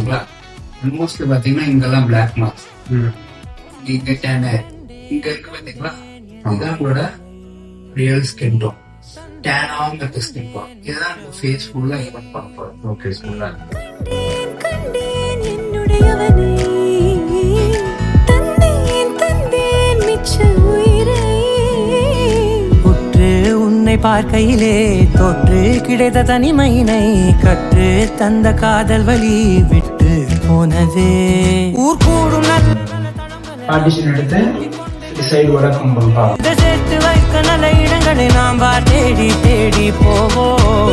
ஓகேங்களா. ஆல்மோஸ்ட் பாத்தீங்கன்னா இங்கெல்லாம் பிளாக் மார்க்ஸ், இங்க டேன், இங்க இருக்கு பாத்தீங்களா, இதுதான் உங்களோட ரியல் ஸ்கின் டோன். டேன் ஆகும் ஸ்கின் டோன், இதுதான் ஃபேஸ் ஃபுல்லா ஈவன் பண்ண போறோம். ஓகே, ஃபுல்லா பார்க்கையிலே தொற்று கிடைத்த தனிமையினை கற்று தந்த காதல் வழி விட்டு போனதே. ஊர் கூடும் பார்ட்டிஷன் எடுத்து சைடு வடக்கம் பண்ணுறோம். சேர்த்து வைக்க நல்ல இடங்களை நாம் தேடி தேடி போவோம்.